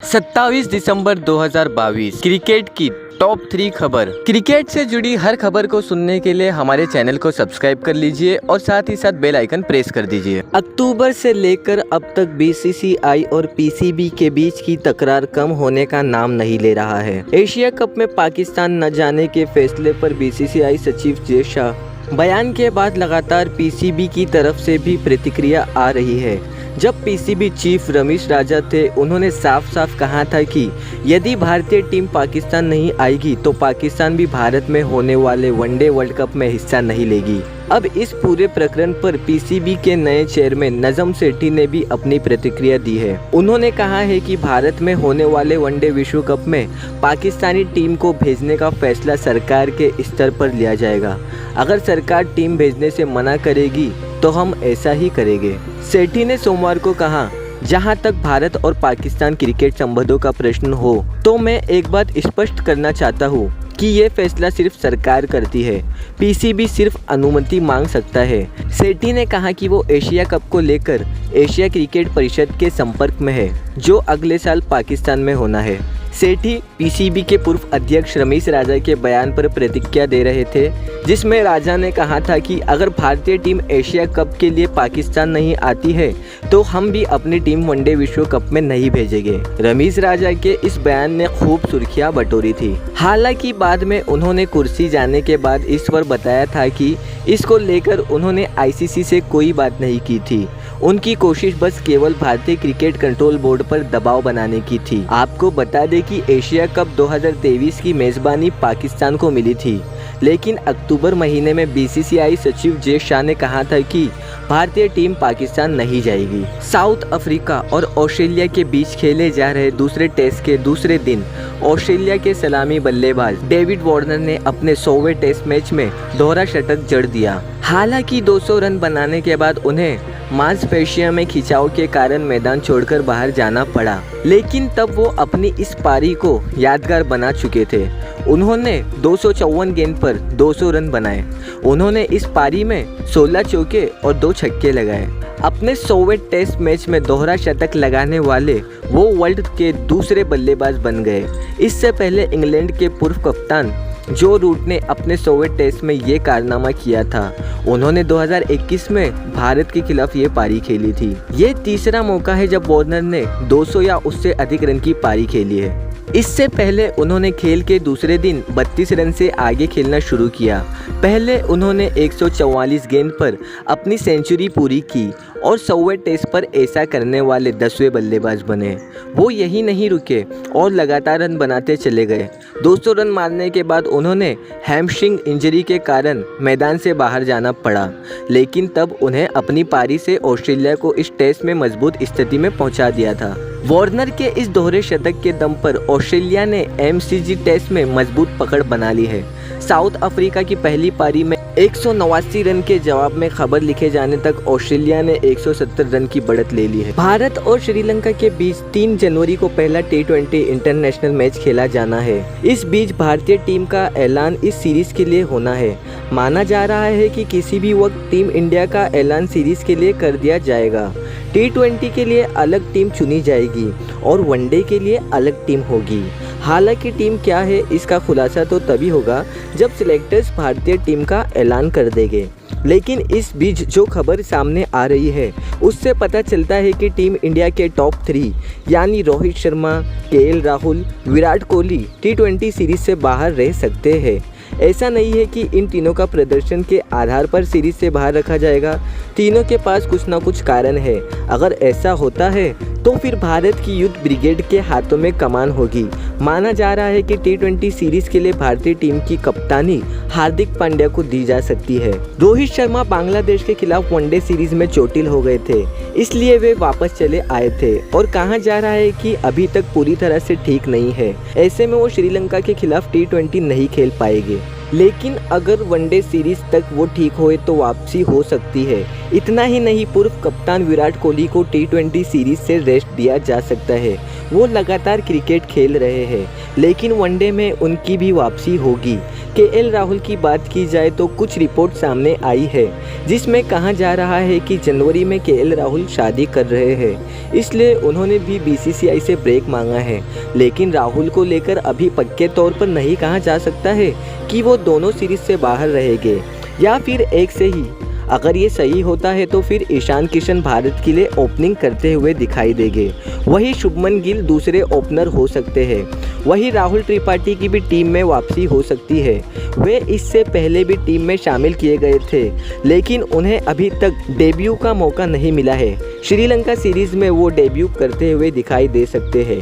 27 दिसंबर 2022 cricket की top 3 खबर। Cricket से जुड़ी हर खबर को सुनने के लिए हमारे चैनल को सब्सक्राइब कर लीजिए और साथ ही साथ बेल आइकन प्रेस कर दीजिए। अक्टूबर से लेकर अब तक बीसीसीआई और पीसीबी के बीच की तकरार कम होने का नाम नहीं ले रहा है। एशिया कप में पाकिस्तान न जाने के फैसले पर बीसीसीआई सचिव जय शाह बयान के बाद लगातार पीसीबी की तरफ से भी प्रतिक्रिया आ रही है। जब पीसीबी चीफ रमेश राजा थे, उन्होंने साफ साफ कहा था कि यदि भारतीय टीम पाकिस्तान नहीं आएगी तो पाकिस्तान भी भारत में होने वाले वनडे वर्ल्ड कप में हिस्सा नहीं लेगी। अब इस पूरे प्रकरण पर पीसीबी के नए चेयरमैन नजम सेठी ने भी अपनी प्रतिक्रिया दी है। उन्होंने कहा है कि भारत में होने वाले वनडे विश्व कप में पाकिस्तानी टीम को भेजने का फैसला सरकार के स्तर पर लिया जाएगा। अगर सरकार टीम भेजने से मना करेगी तो हम ऐसा ही करेंगे। सेठी ने सोमवार को कहा, जहां तक भारत और पाकिस्तान क्रिकेट संबंधों का प्रश्न हो तो मैं एक बात स्पष्ट करना चाहता हूं कि ये फैसला सिर्फ सरकार करती है, पीसीबी सिर्फ अनुमति मांग सकता है। सेठी ने कहा कि वो एशिया कप को लेकर एशिया क्रिकेट परिषद के संपर्क में है, जो अगले साल पाकिस्तान में होना है। सेठी पीसीबी के पूर्व अध्यक्ष रमेश राजा के बयान पर प्रतिक्रिया दे रहे थे, जिसमें राजा ने कहा था कि अगर भारतीय टीम एशिया कप के लिए पाकिस्तान नहीं आती है तो हम भी अपनी टीम वनडे विश्व कप में नहीं भेजेंगे। रमेश राजा के इस बयान ने खूब सुर्खियां बटोरी थी। हालांकि बाद में उन्होंने कुर्सी जाने के बाद इस पर बताया था कि इसको लेकर उन्होंने आईसीसी से कोई बात नहीं की थी। उनकी कोशिश बस केवल भारतीय क्रिकेट कंट्रोल बोर्ड पर दबाव बनाने की थी। आपको बता दें कि एशिया कप 2023 की मेजबानी पाकिस्तान को मिली थी, लेकिन अक्टूबर महीने में बीसीसीआई सचिव जय शाह ने कहा था कि भारतीय टीम पाकिस्तान नहीं जाएगी। साउथ अफ्रीका और ऑस्ट्रेलिया के बीच खेले जा रहे दूसरे टेस्ट के दूसरे दिन ऑस्ट्रेलिया के सलामी बल्लेबाज डेविड वार्नर ने अपने 100वें टेस्ट मैच में दोहरा शतक जड़ दिया। हालांकि 200 रन बनाने के बाद उन्हें मांसपेशियों में खिंचाव के कारण मैदान छोड़कर बाहर जाना पड़ा, लेकिन तब वो अपनी इस पारी को यादगार बना चुके थे। उन्होंने 254 गेंद पर 200 रन बनाए। उन्होंने इस पारी में 16 चौके और 2 छक्के लगाए। अपने 100वें टेस्ट मैच में दोहरा शतक लगाने वाले वो वर्ल्ड के दूसरे बल्लेबाज बन गए। इससे पहले इंग्लैंड के पूर्व कप्तान जो रूट ने अपने 100वें टेस्ट में ये कारनामा किया था। उन्होंने 2021 में भारत के खिलाफ ये पारी खेली थी। ये तीसरा मौका है जब वार्नर ने 200 या उससे अधिक रन की पारी खेली है। इससे पहले उन्होंने खेल के दूसरे दिन 32 रन से आगे खेलना शुरू किया। पहले उन्होंने 144 गेंद पर अपनी सेंचुरी पूरी की और 100वें टेस्ट पर ऐसा करने वाले 10वें बल्लेबाज बने। वो यही नहीं रुके और लगातार रन बनाते चले गए। 200 रन मारने के बाद उन्होंने हैमस्ट्रिंग इंजरी के कारण मैदान से बाहर जाना पड़ा, लेकिन तब उन्हें अपनी पारी से ऑस्ट्रेलिया को इस टेस्ट में मजबूत स्थिति में पहुंचा दिया था। वार्नर के इस दोहरे शतक के दम पर ऑस्ट्रेलिया ने एमसीजी टेस्ट में मजबूत पकड़ बना ली है। साउथ अफ्रीका की पहली पारी में 189 रन के जवाब में खबर लिखे जाने तक ऑस्ट्रेलिया ने 170 रन की बढ़त ले ली है। भारत और श्रीलंका के बीच 3 जनवरी को पहला T20 इंटरनेशनल मैच खेला जाना है। इस बीच भारतीय टीम का ऐलान इस सीरीज के लिए होना है। माना जा रहा है कि किसी भी वक्त टीम इंडिया का ऐलान सीरीज के लिए कर दिया जाएगा। T20 के लिए अलग टीम चुनी जाएगी और वनडे के लिए अलग टीम होगी। हालांकि टीम क्या है इसका खुलासा तो तभी होगा जब सिलेक्टर्स भारतीय टीम का ऐलान कर देंगे। लेकिन इस बीच जो खबर सामने आ रही है उससे पता चलता है कि टीम इंडिया के टॉप 3 यानी Rohit Sharma, KL Rahul, Virat Kohli T20 series से बाहर रह सकते हैं। ऐसा नहीं है कि इन तीनों का प्रदर्शन के आधार पर सीरीज से बाहर रखा जाएगा। तीनों के पास कुछ ना कुछ कारण है। अगर ऐसा होता है तो फिर भारत की युद्ध ब्रिगेड के हाथों में कमान होगी। माना जा रहा है कि T20 सीरीज के लिए भारतीय टीम की कप्तानी हार्दिक पांड्या को दी जा सकती है। रोहित शर्मा बांग्लादेश के खिलाफ वनडे सीरीज में चोटिल हो गए थे, इसलिए वे वापस चले आए थे और कहा जा रहा है कि अभी तक पूरी तरह से ठीक नहीं है। ऐसे में वो श्रीलंका के खिलाफ T20 नहीं खेल पाएंगे। लेकिन अगर वनडे सीरीज तक वो ठीक होए तो वापसी हो सकती है। इतना ही नहीं, पूर्व कप्तान विराट कोहली को T20 सीरीज से रेस्ट दिया जा सकता है। वो लगातार क्रिकेट खेल रहे हैं, लेकिन वनडे में उनकी भी वापसी होगी केएल राहुल की बात की जाए तो कुछ रिपोर्ट सामने आई है जिसमें कहा जा रहा है कि जनवरी में केएल राहुल शादी कर रहे हैं, इसलिए उन्होंने भी बीसीसीआई से ब्रेक मांगा है। लेकिन राहुल को लेकर अभी पक्के तौर पर नहीं कहा जा सकता है कि वो दोनों सीरीज से बाहर रहेंगे या फिर एक से ही। अगर ये सही होता है तो फिर ईशान किशन भारत के लिए ओपनिंग करते हुए दिखाई देंगे, वही शुभमन गिल दूसरे ओपनर हो सकते हैं, वही राहुल त्रिपाठी की भी टीम में वापसी हो सकती है। वे इससे पहले भी टीम में शामिल किए गए थे लेकिन उन्हें अभी तक डेब्यू का मौका नहीं मिला है। श्रीलंका सीरीज में वो डेब्यू करते हुए दिखाई दे सकते हैं।